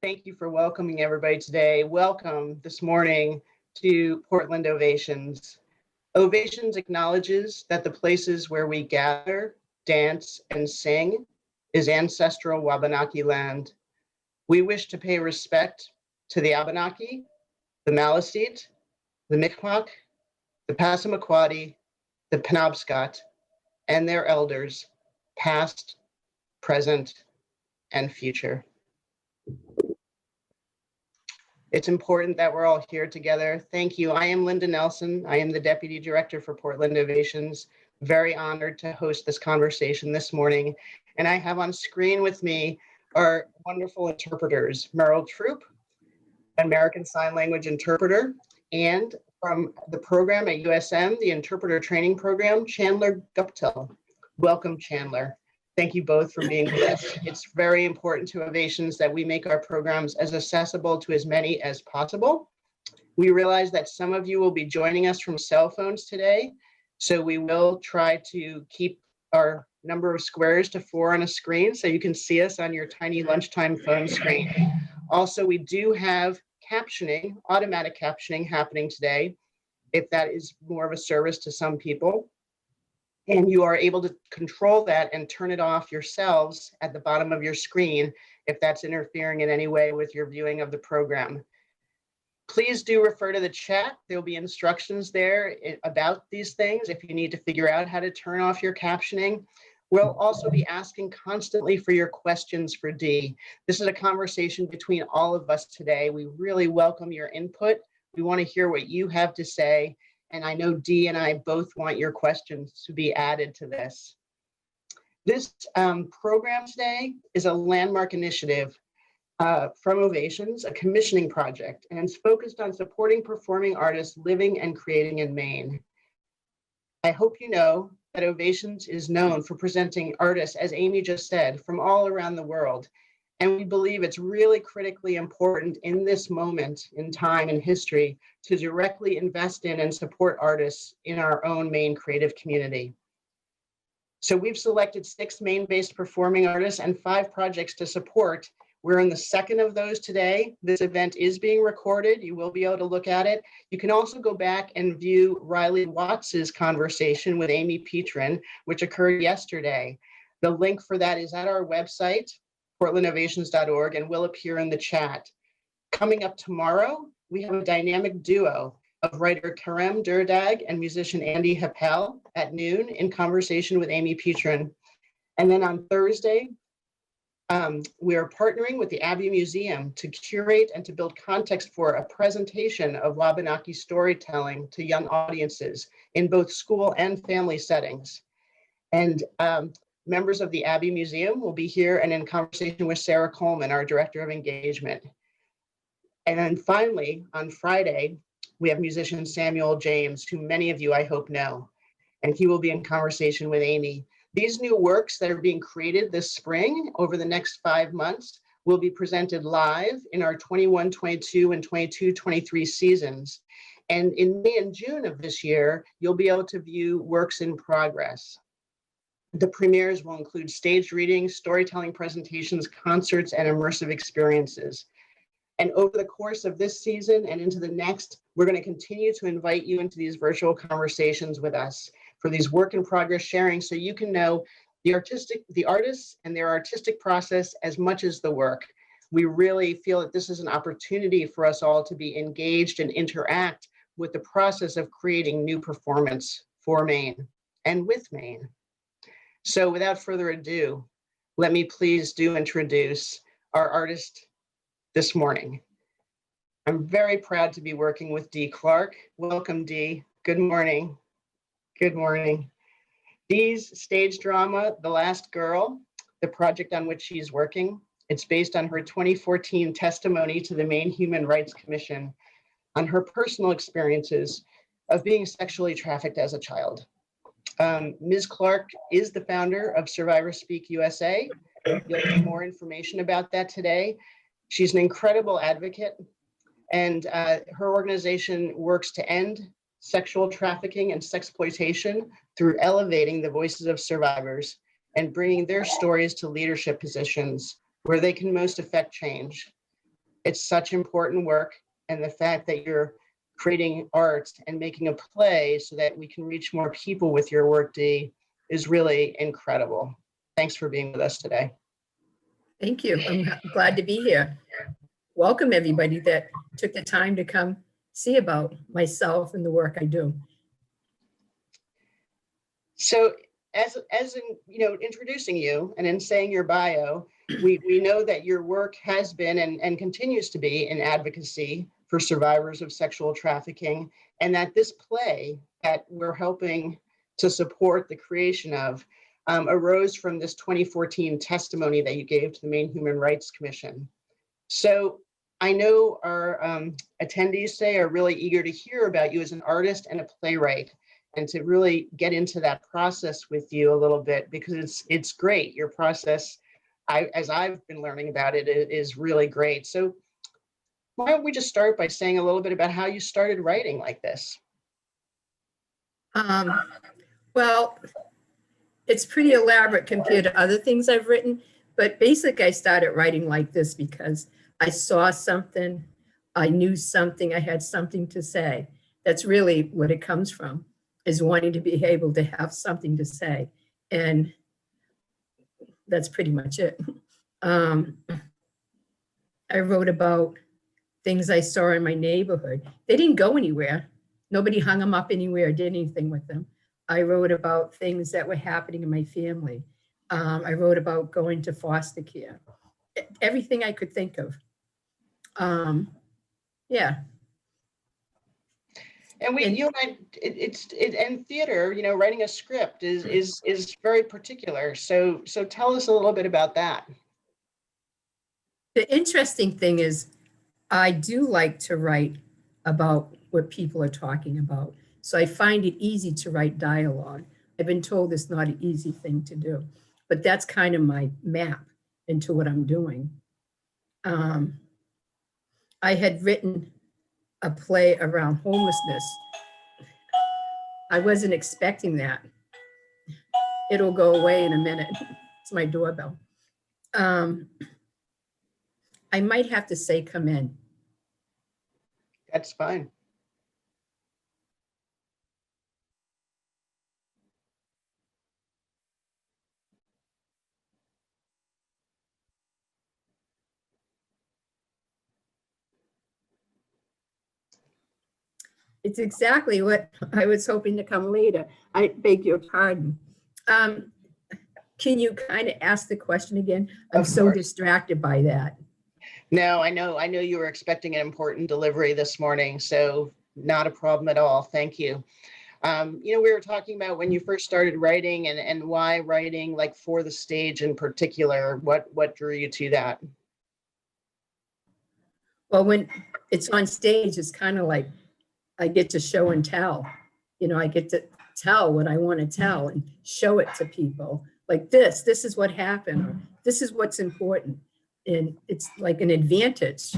thank you for welcoming everybody today. Welcome this morning to Portland Ovations. Ovations acknowledges that the places where we gather, dance, and sing is ancestral Wabanaki land. We wish to pay respect to the Abenaki, the Maliseet, the Mi'kmaq, the Passamaquoddy, the Penobscot, and their elders, past, present, and future. It's important that we're all here together. Thank you. I am Linda Nelson. I am the Deputy Director for Portland Ovations. Very honored to host this conversation this morning. And I have on screen with me our wonderful interpreters, Merrill Troop, American Sign Language interpreter, and from the program at USM, the Interpreter Training Program, Chandler Guptill. Welcome, Chandler. Thank you both for being with us. It's very important to Ovations that we make our programs as accessible to as many as possible. We realize that some of you will be joining us from cell phones today, so we will try to keep our number of squares to 4 on a screen so you can see us on your tiny lunchtime phone screen. Also, we do have captioning, automatic captioning happening today, if that is more of a service to some people. And you are able to control that and turn it off yourselves at the bottom of your screen if that's interfering in any way with your viewing of the program. Please do refer to the chat. There'll be instructions there about these things if you need to figure out how to turn off your captioning. We'll also be asking constantly for your questions for Dee. This is a conversation between all of us today. We really welcome your input. We want to hear what you have to say. And I know Dee and I both want your questions to be added to this. This program today is a landmark initiative from Ovations, a commissioning project, and it's focused on supporting performing artists living and creating in Maine. I hope you know that Ovations is known for presenting artists, as Amy just said, from all around the world. And we believe it's really critically important in this moment in time and history to directly invest in and support artists in our own Maine creative community. So we've selected 6 Maine-based performing artists and 5 projects to support. We're in the second of those today. This event is being recorded. You will be able to look at it. You can also go back and view Riley Watts's conversation with Amy Petrin, which occurred yesterday. The link for that is at our website, portlandovations.org, and will appear in the chat. Coming up tomorrow, we have a dynamic duo of writer Karem Durdag and musician Andy Happel at noon in conversation with Amy Petrin. And then on Thursday, we are partnering with the Abbey Museum to curate and to build context for a presentation of Wabanaki storytelling to young audiences in both school and family settings. And members of the Abbey Museum will be here and in conversation with Sarah Coleman, our Director of Engagement. And then finally, on Friday, we have musician Samuel James, who many of you I hope know, and he will be in conversation with Amy. These new works that are being created this spring over the next 5 months will be presented live in our 21-22 and 22-23 seasons. And in May and June of this year, you'll be able to view works in progress. The premieres will include staged readings, storytelling presentations, concerts, and immersive experiences. And over the course of this season and into the next, we're going to continue to invite you into these virtual conversations with us for these work in progress sharing, so you can know the artists and their artistic process as much as the work. We really feel that this is an opportunity for us all to be engaged and interact with the process of creating new performance for Maine and with Maine. So without further ado, let me please introduce our artist this morning. I'm very proud to be working with Ms.Clarke. Welcome, Dee. Good morning. Good morning. Dee's stage drama, The Last Girl, the project on which she's working, it's based on her 2014 testimony to the Maine Human Rights Commission on her personal experiences of being sexually trafficked as a child. Ms. Clarke is the founder of SurvivorSpeakUSA. You'll get more information about that today. She's an incredible advocate, and her organization works to end sexual trafficking and sexploitation through elevating the voices of survivors and bringing their stories to leadership positions where they can most affect change. It's such important work, and the fact that you're creating art and making a play so that we can reach more people with your work, Dee, is really incredible. Thanks for being with us today. Thank you. I'm glad to be here. Welcome everybody that took the time to come see about myself and the work I do. So as in, introducing you and in saying your bio, we know that your work has been and continues to be in advocacy for survivors of sexual trafficking, and that this play that we're helping to support the creation of arose from this 2014 testimony that you gave to the Maine Human Rights Commission. So I know our attendees today are really eager to hear about you as an artist and a playwright, and to really get into that process with you a little bit, because it's great. Your process, as I've been learning about it, is really great. So why don't we just start by saying a little bit about how you started writing like this? Well, it's pretty elaborate compared to other things I've written, but basically I started writing like this because I saw something, I knew something, I had something to say. That's really what it comes from, is wanting to be able to have something to say. And that's pretty much it. I wrote about things I saw in my neighborhood. They didn't go anywhere. Nobody hung them up anywhere or did anything with them. I wrote about things that were happening in my family. I wrote about going to foster care. Everything I could think of. Yeah. And you and I, in theater, writing a script is very particular. So tell us a little bit about that. The interesting thing is, I do like to write about what people are talking about. So I find it easy to write dialogue. I've been told it's not an easy thing to do, but that's kind of my map into what I'm doing. I had written a play around homelessness. I wasn't expecting that. It'll go away in a minute. It's my doorbell. I might have to say, come in. That's fine. It's exactly what I was hoping to come later. I beg your pardon. Can you kind of ask the question again? I'm so distracted by that. No, I know you were expecting an important delivery this morning, so not a problem at all. Thank you. We were talking about when you first started writing and why writing, like for the stage in particular. What drew you to that? Well, when it's on stage, it's kind of like I get to show and tell. I get to tell what I want to tell and show it to people. Like this is what happened, or this is what's important. And it's like an advantage.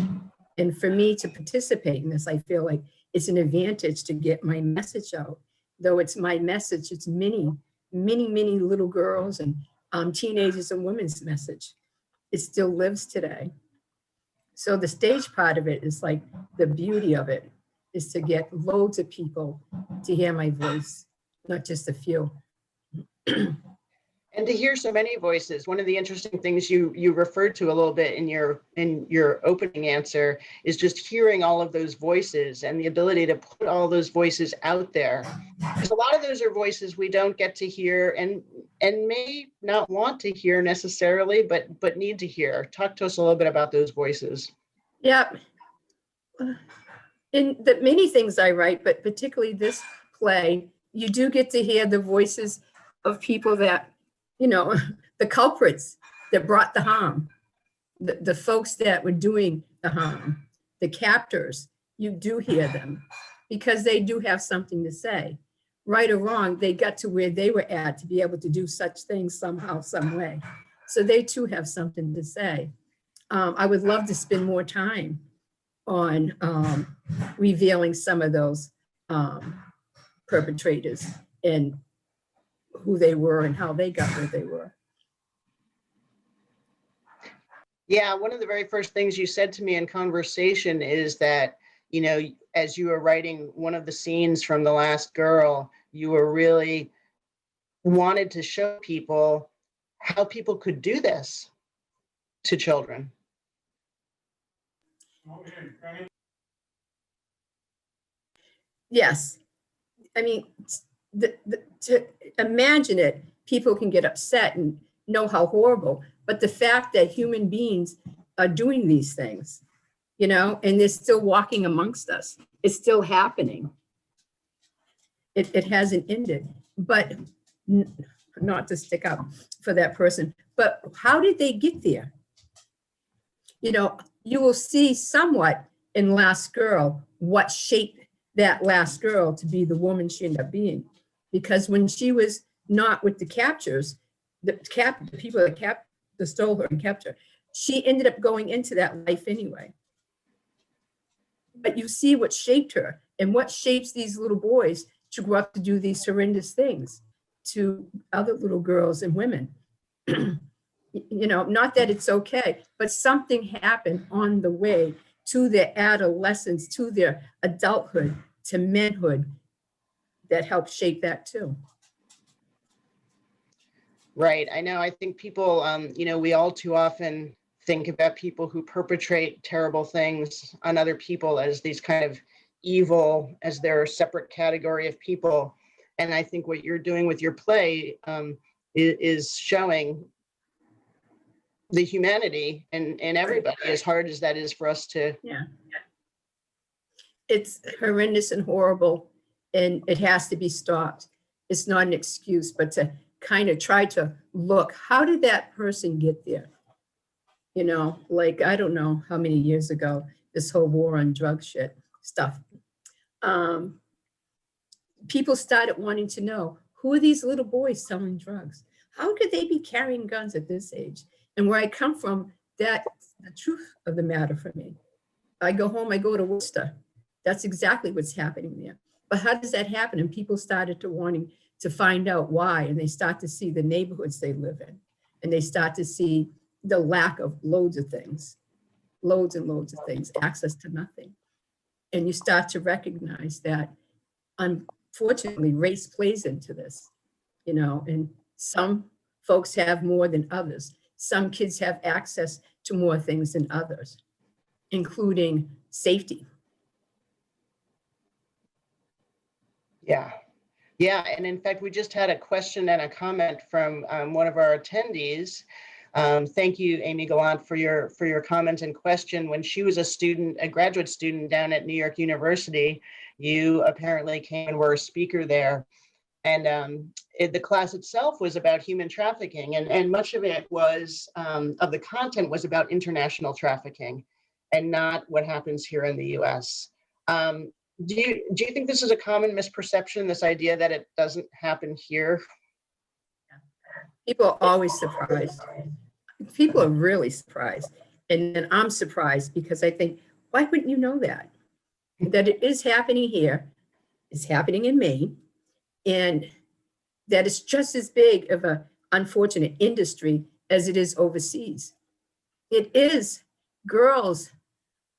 And for me to participate in this, I feel like it's an advantage to get my message out. Though it's my message, it's many, many, many little girls and teenagers and women's message. It still lives today. So the stage part of it is like the beauty of it is to get loads of people to hear my voice, not just a few. And to hear so many voices. One of the interesting things you referred to a little bit in your opening answer is just hearing all of those voices and the ability to put all those voices out there. Because a lot of those are voices we don't get to hear and may not want to hear necessarily, but need to hear. Talk to us a little bit about those voices. Yeah. In the many things I write, but particularly this play, you do get to hear the voices of people that, the culprits that brought the harm, the folks that were doing the harm, the captors. You do hear them because they do have something to say. Right or wrong, they got to where they were at to be able to do such things somehow, some way. So they too have something to say. I would love to spend more time on revealing some of those perpetrators and who they were and how they got where they were. Yeah, one of the very first things you said to me in conversation is that, you know, as you were writing one of the scenes from The Last Girl, you were really wanted to show people how people could do this to children. Yes. I mean, to imagine it, people can get upset and know how horrible, but the fact that human beings are doing these things, you know, and they're still walking amongst us, it's still happening. It hasn't ended, but not to stick up for that person, but how did they get there? You know, you will see somewhat in Last Girl what shaped that last girl to be the woman she ended up being. Because when she was not with the captors, the people that stole her and kept her, she ended up going into that life anyway. But you see what shaped her and what shapes these little boys to grow up to do these horrendous things to other little girls and women. You know, not that it's okay, but something happened on the way to their adolescence, to their adulthood, to manhood that helped shape that too. Right. I know. I think people, you know, we all too often think about people who perpetrate terrible things on other people as these kind of evil, as their separate category of people. And I think what you're doing with your play is showing the humanity in everybody, as hard as that is for us to. Yeah. It's horrendous and horrible, and it has to be stopped. It's not an excuse, but to kind of try to look, how did that person get there? You know, like, I don't know how many years ago, this whole war on drug shit stuff. People started wanting to know, who are these little boys selling drugs? How could they be carrying guns at this age? And where I come from, that's the truth of the matter for me. I go home, I go to Worcester. That's exactly what's happening there. But how does that happen? And people started to wanting to find out why, and they start to see the neighborhoods they live in, and they start to see the lack of loads of things, loads and loads of things, access to nothing. And you start to recognize that, unfortunately, race plays into this, you know, and some folks have more than others. Some kids have access to more things than others, including safety. Yeah. Yeah. And in fact, we just had a question and a comment from one of our attendees. Thank you, Amy Gallant, for your comment and question. When she was a student, a graduate student down at New York University, you apparently came and were a speaker there. And the class itself was about human trafficking, and much of it was, of the content was about international trafficking and not what happens here in the US. Do you think this is a common misperception, this idea that it doesn't happen here? People are always surprised. People are really surprised. And then I'm surprised because I think, why wouldn't you know that? That it is happening here, it's happening in Maine, and that it's just as big of an unfortunate industry as it is overseas. It is girls,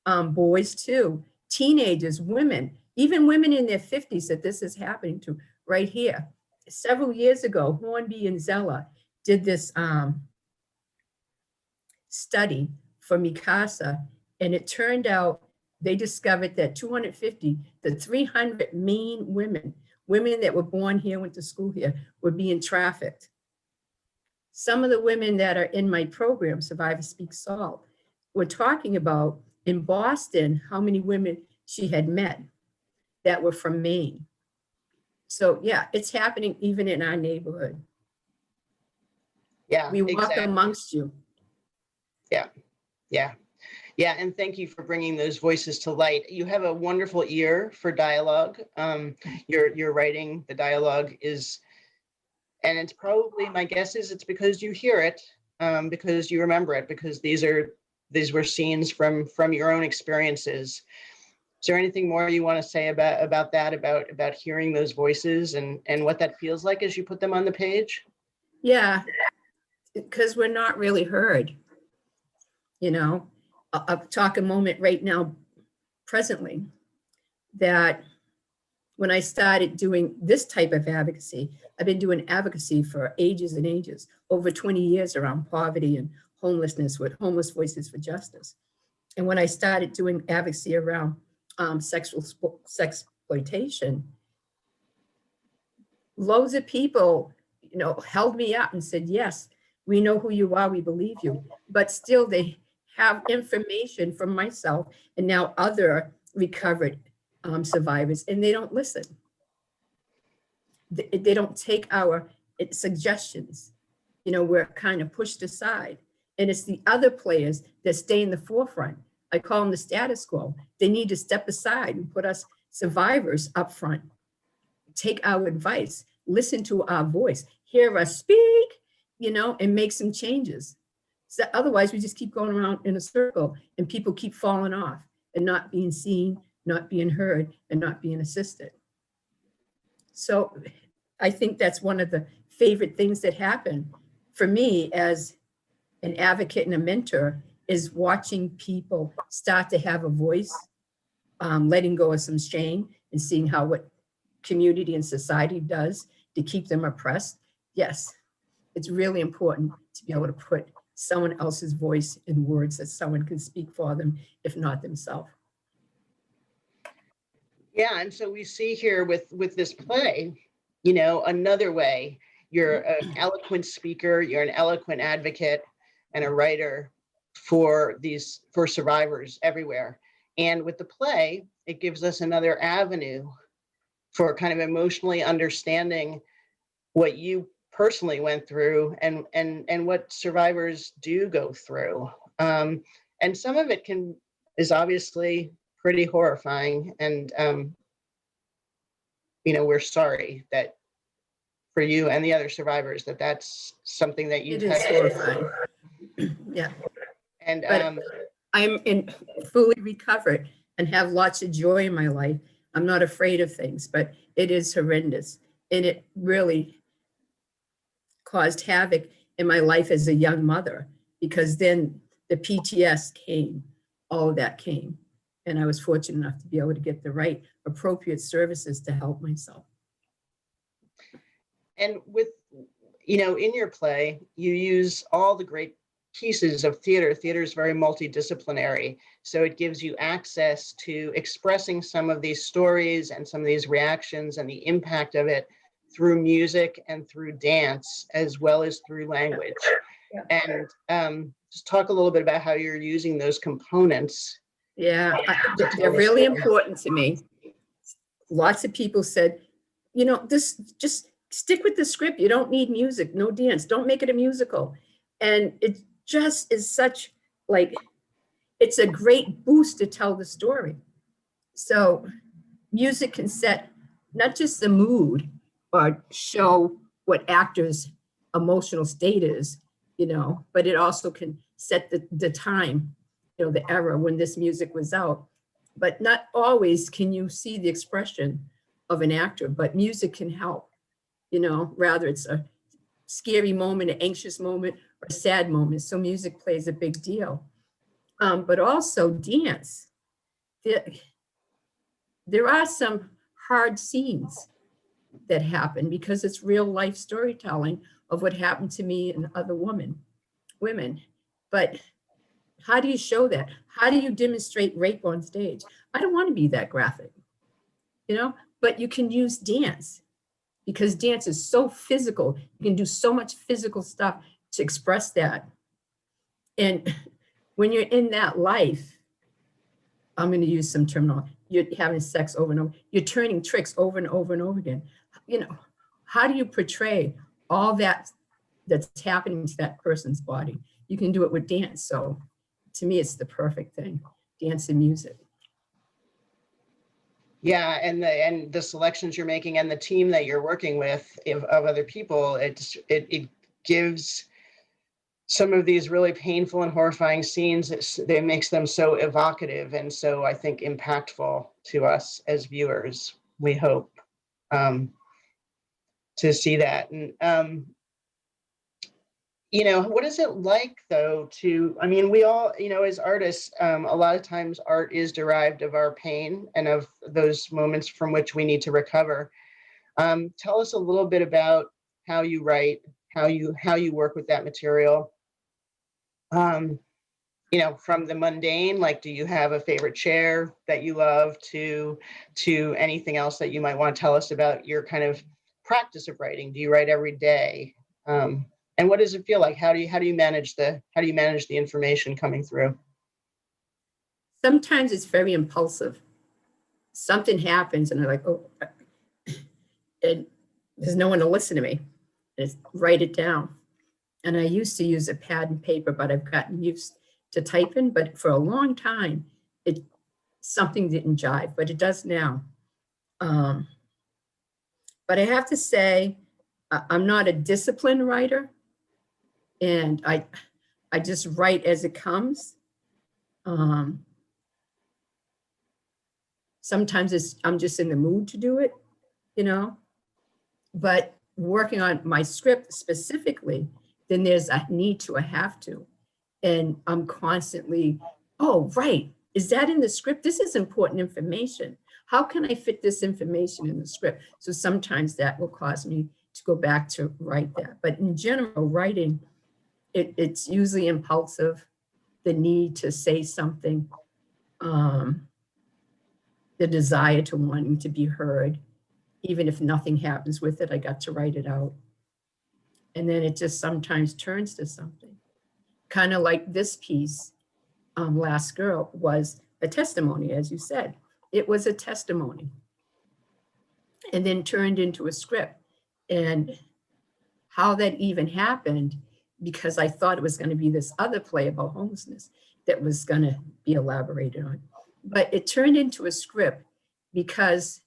boys too, teenagers, women, even women in their 50s that this is happening to right here. Several years ago, Hornby and Zella did this study for Mikasa, and it turned out they discovered that 250 to 300 Maine women that were born here, went to school here, were being trafficked. Some of the women that are in my program, Survivor Speak Salt, were talking about in Boston how many women she had met that were from Maine. So yeah, it's happening even in our neighborhood. Yeah, we walk exactly. amongst you. Yeah, yeah. Yeah, and thank you for bringing those voices to light. You have a wonderful ear for dialogue. Your writing, the dialogue is, and it's probably, my guess is it's because you hear it, because you remember it, because these were scenes from your own experiences. Is there anything more you want to say about that, about hearing those voices and what that feels like as you put them on the page? Yeah, because we're not really heard. you know. I'll talk a moment right now, presently, that when I started doing this type of advocacy, I've been doing advocacy for ages and ages, over 20 years around poverty and homelessness with Homeless Voices for Justice. And when I started doing advocacy around sexploitation, loads of people, you know, held me up and said, yes, we know who you are, we believe you, but still they have information from myself and now other recovered survivors, and they don't listen. They don't take our suggestions. You know, we're kind of pushed aside, and it's the other players that stay in the forefront. I call them the status quo. They need to step aside and put us survivors up front. Take our advice, listen to our voice, hear us speak, you know, and make some changes. So otherwise, we just keep going around in a circle and people keep falling off and not being seen, not being heard, and not being assisted. So I think that's one of the favorite things that happen for me as an advocate and a mentor, is watching people start to have a voice, letting go of some shame and seeing how what community and society does to keep them oppressed. Yes, it's really important to be able to put someone else's voice in words that someone can speak for them, if not themselves. Yeah, and so we see here with this play, you know, another way. You're an eloquent speaker, you're an eloquent advocate and a writer for survivors everywhere. And with the play, it gives us another avenue for kind of emotionally understanding what you personally went through and what survivors do go through. And some of it is obviously pretty horrifying. And, you know, we're sorry that for you and the other survivors that's something that you've had. It is horrifying. Yeah. And I'm fully recovered and have lots of joy in my life. I'm not afraid of things, but it is horrendous. And it really caused havoc in my life as a young mother, because then the PTS came, all of that came. And I was fortunate enough to be able to get the right appropriate services to help myself. And with, you know, in your play, you use all the great pieces of theater. Theater is very multidisciplinary. So it gives you access to expressing some of these stories and some of these reactions and the impact of it through music and through dance, as well as through language. Yeah. And just talk a little bit about how you're using those components. Yeah, they're really important to me. Lots of people said, you know, this, just stick with the script. You don't need music, no dance, don't make it a musical. And it just is such, like, it's a great boost to tell the story. So music can set not just the mood or show what actors' emotional state is, you know, but it also can set the time, you know, the era when this music was out. But not always can you see the expression of an actor, but music can help, you know, rather it's a scary moment, an anxious moment, or a sad moment. So music plays a big deal. But also dance. There are some hard scenes that happen because it's real life storytelling of what happened to me and other women. But how do you show that? How do you demonstrate rape on stage? I don't want to be that graphic, you know, but you can use dance because dance is so physical. You can do so much physical stuff to express that. And when you're in that life, I'm going to use some terminology. You're having sex over and over. You're turning tricks over and over and over again. You know, how do you portray all that that's happening to that person's body? You can do it with dance. So to me, it's the perfect thing, dance and music. Yeah, and the selections you're making and the team that you're working with of other people, it gives some of these really painful and horrifying scenes, it makes them so evocative and so, I think, impactful to us as viewers. We hope to see that. And You know, what is it like though to, I mean, we all, you know, as artists, a lot of times art is derived of our pain and of those moments from which we need to recover. Tell us a little bit about how you write, how you work with that material. You know, from the mundane, like, do you have a favorite chair that you love, to anything else that you might want to tell us about your kind of practice of writing? Do you write every day? And what does it feel like? How do you manage the information coming through? Sometimes it's very impulsive. Something happens and I'm like, oh, and there's no one to listen to me. Just write it down. And I used to use a pad and paper, but I've gotten used to typing. But for a long time, something didn't jive, but it does now. But I have to say, I'm not a disciplined writer, and I just write as it comes. Sometimes I'm just in the mood to do it, you know. But working on my script specifically, then there's a need to, a have to. And I'm constantly, oh, right, is that in the script? This is important information. How can I fit this information in the script? So sometimes that will cause me to go back to write that. But in general, writing, it's usually impulsive, the need to say something, the desire to wanting to be heard. Even if nothing happens with it, I got to write it out. And then it just sometimes turns to something. Kind of like this piece, Last Girl, was a testimony, as you said. It was a testimony. And then turned into a script. And how that even happened, because I thought it was going to be this other play about homelessness that was going to be elaborated on. But it turned into a script because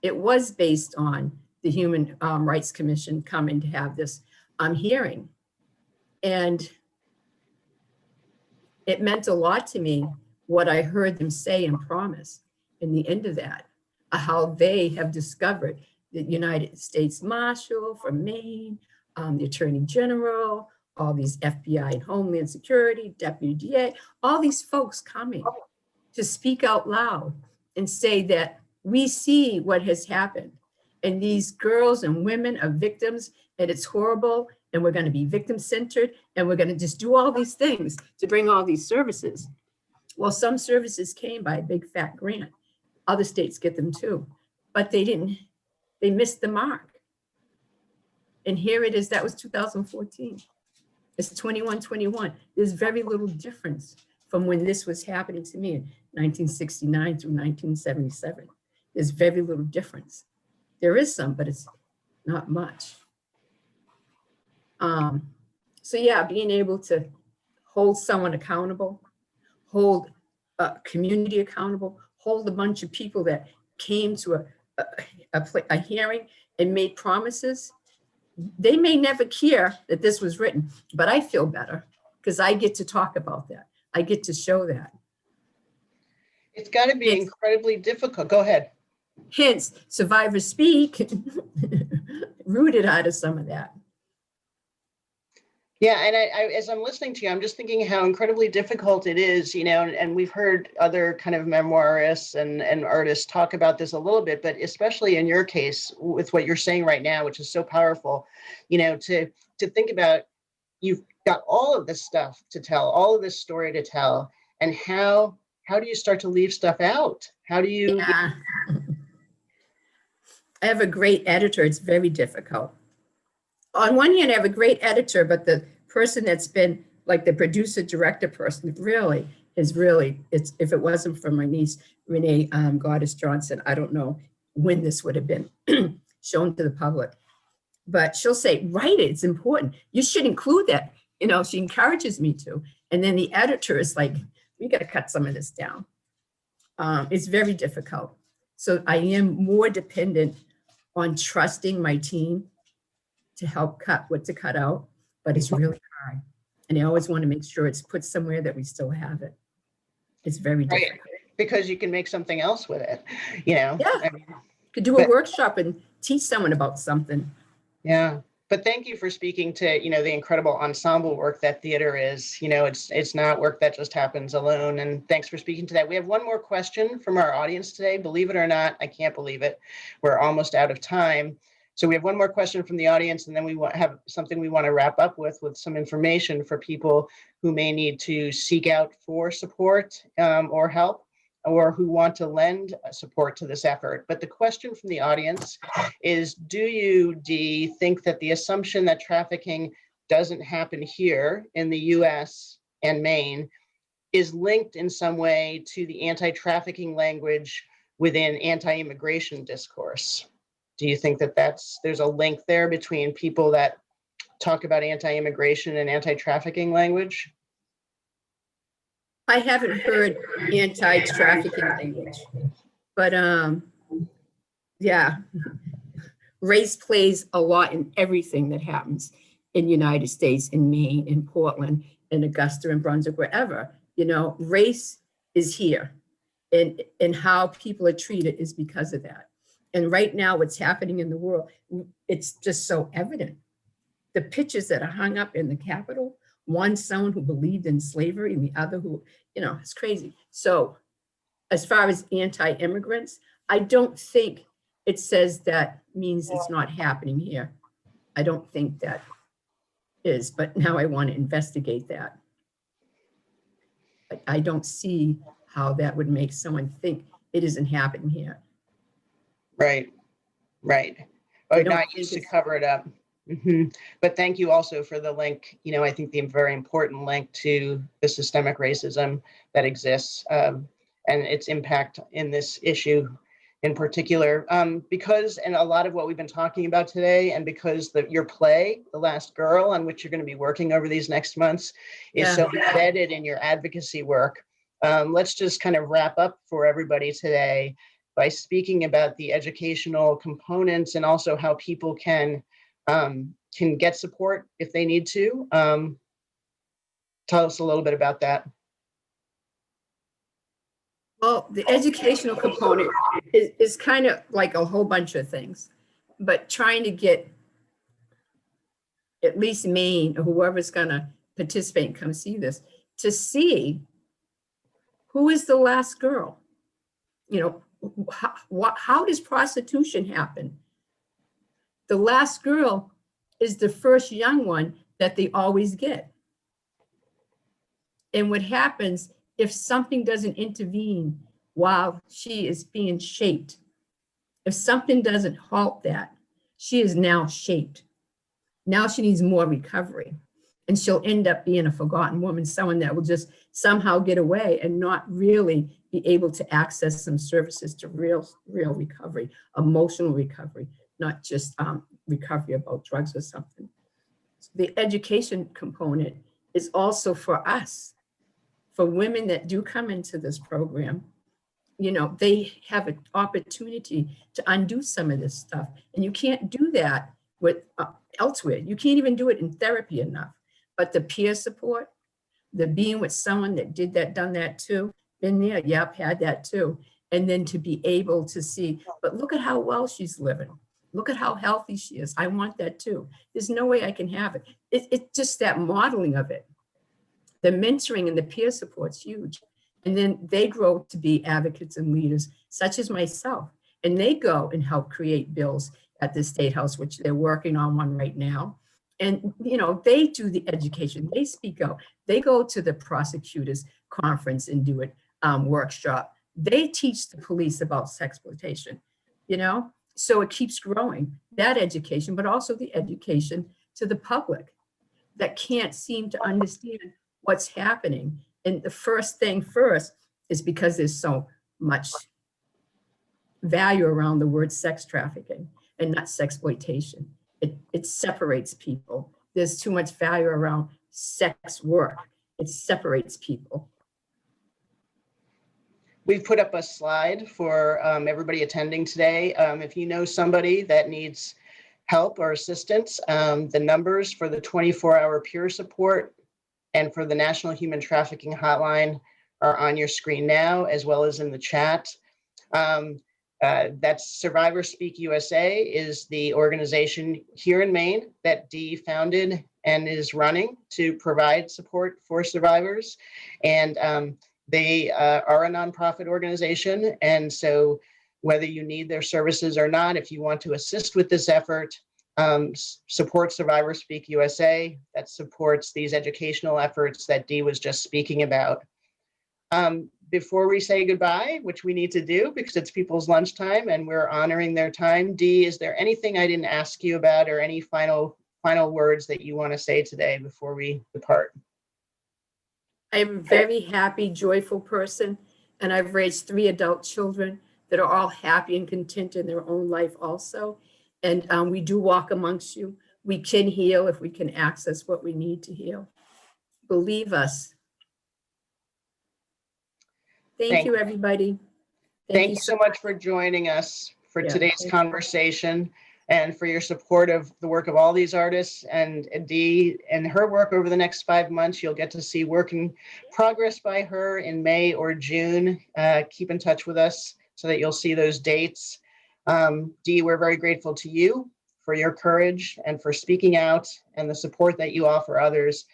it was based on the Human Rights Commission coming to have this hearing. And it meant a lot to me what I heard them say and promise in the end of that, how they have discovered the United States Marshal from Maine, the Attorney General, all these FBI and Homeland Security, Deputy DA, all these folks coming to speak out loud and say that we see what has happened. And these girls and women are victims, and it's horrible, and we're going to be victim-centered, and we're going to just do all these things to bring all these services. Well, some services came by a big fat grant. Other states get them too, but they missed the mark. And here it is, that was 2014. It's 2121. There's very little difference from when this was happening to me in 1969 through 1977. There's very little difference. There is some, but it's not much. So yeah, being able to hold someone accountable, hold a community accountable, hold a bunch of people that came to a hearing and made promises. They may never care that this was written, but I feel better because I get to talk about that. I get to show that. It's got to be incredibly difficult. Go ahead. Hence, Survivor Speak rooted out of some of that. Yeah, and I, as I'm listening to you, I'm just thinking how incredibly difficult it is, you know, and we've heard other kind of memoirists and artists talk about this a little bit, but especially in your case with what you're saying right now, which is so powerful, you know, to think about, you've got all of this stuff to tell, all of this story to tell, and how do you start to leave stuff out? How do you? Yeah. I have a great editor. It's very difficult. On one hand, I have a great editor, but the person that's been like the producer director person really is it's, if it wasn't for my niece, Renee Goddess Johnson, I don't know when this would have been shown to the public. But she'll say, write it, it's important. You should include that. You know, she encourages me to. And then the editor is like, we got to cut some of this down. It's very difficult. So I am more dependent on trusting my team to help cut what to cut out, but it's really hard. And I always want to make sure it's put somewhere that we still have it. It's very difficult. Right. Because you can make something else with it, you know? Yeah, I mean, could do a workshop and teach someone about something. Yeah. But thank you for speaking to, the incredible ensemble work that theater is. It's not work that just happens alone. And thanks for speaking to that. We have one more question from our audience today. Believe it or not, I can't believe it. We're almost out of time. So we have one more question from the audience, and then we have something we want to wrap up with some information for people who may need to seek out for support or help, or who want to lend support to this effort. But the question from the audience is, do you, Dee, think that the assumption that trafficking doesn't happen here in the US and Maine is linked in some way to the anti-trafficking language within anti-immigration discourse? Do you think that there's a link there between people that talk about anti-immigration and anti-trafficking language? I haven't heard anti-trafficking language, but yeah, race plays a lot in everything that happens in the United States, in Maine, in Portland, in Augusta, and Brunswick, wherever. Race is here, and how people are treated is because of that. And right now, what's happening in the world, it's just so evident. The pictures that are hung up in the Capitol, one someone who believed in slavery and the other who, it's crazy. So as far as anti-immigrants, I don't think it says that means it's not happening here. I don't think that is, but now I want to investigate that. But I don't see how that would make someone think it isn't happening here. Right. But not used to cover it up. But thank you also for the link. I think the very important link to the systemic racism that exists and its impact in this issue in particular, because, and a lot of what we've been talking about today, and because your play, The Last Girl, on which you're going to be working over these next months, is so embedded in your advocacy work. Let's just kind of wrap up for everybody today by speaking about the educational components and also how people can get support if they need to. Tell us a little bit about that. Well, the educational component is kind of like a whole bunch of things, but trying to get at least Maine or whoever's going to participate and come see this to see who is the last girl. How does prostitution happen? The last girl is the first young one that they always get. And what happens if something doesn't intervene while she is being shaped? If something doesn't halt that, she is now shaped. Now she needs more recovery. And she'll end up being a forgotten woman, someone that will just somehow get away and not really be able to access some services to real recovery, emotional recovery, not just recovery about drugs or something. So the education component is also for us, for women that do come into this program. They have an opportunity to undo some of this stuff. And you can't do that with elsewhere. You can't even do it in therapy enough. But the peer support, the being with someone that did that, done that too, been there, yep, had that too. And then to be able to see, but look at how well she's living. Look at how healthy she is. I want that too. There's no way I can have it. It's just that modeling of it. The mentoring and the peer support's huge. And then they grow to be advocates and leaders, such as myself. And they go and help create bills at the State House, which they're working on one right now. And, they do the education, they speak out, they go to the prosecutors conference and do it workshop. They teach the police about sexploitation, so it keeps growing, that education, but also the education to the public that can't seem to understand what's happening. And the first thing first is because there's so much value around the word sex trafficking and not sexploitation. It separates people. There's too much value around sex work. It separates people. We've put up a slide for everybody attending today. If you know somebody that needs help or assistance, the numbers for the 24-hour peer support and for the National Human Trafficking Hotline are on your screen now, as well as in the chat. That's SurvivorSpeakUSA is the organization here in Maine that Dee founded and is running to provide support for survivors. And they are a nonprofit organization. And so whether you need their services or not, if you want to assist with this effort, support SurvivorSpeakUSA that supports these educational efforts that Dee was just speaking about. Before we say goodbye, which we need to do because it's people's lunchtime and we're honoring their time, Dee, is there anything I didn't ask you about or any final words that you want to say today before we depart? I'm a very happy, joyful person, and I've raised 3 adult children that are all happy and content in their own life also. And we do walk amongst you. We can heal if we can access what we need to heal. Believe us. Thank you, everybody. Thank you so much for joining us for today's conversation and for your support of the work of all these artists and Dee and her work over the next 5 months. You'll get to see work in progress by her in May or June. Keep in touch with us so that you'll see those dates. Dee, we're very grateful to you for your courage and for speaking out and the support that you offer others,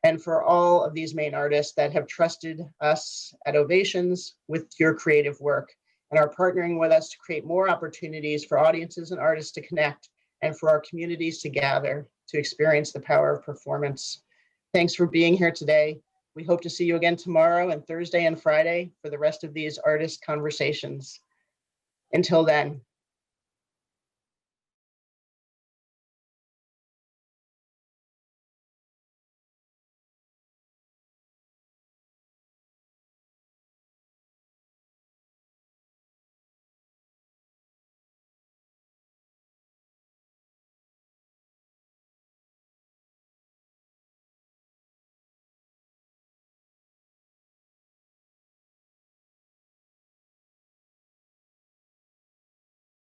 and for all of these Maine artists that have trusted us at Ovations with your creative work and are partnering with us to create more opportunities for audiences and artists to connect and for our communities to gather to experience the power of performance. Thanks for being here today. We hope to see you again tomorrow and Thursday and Friday for the rest of these artist conversations. Until then.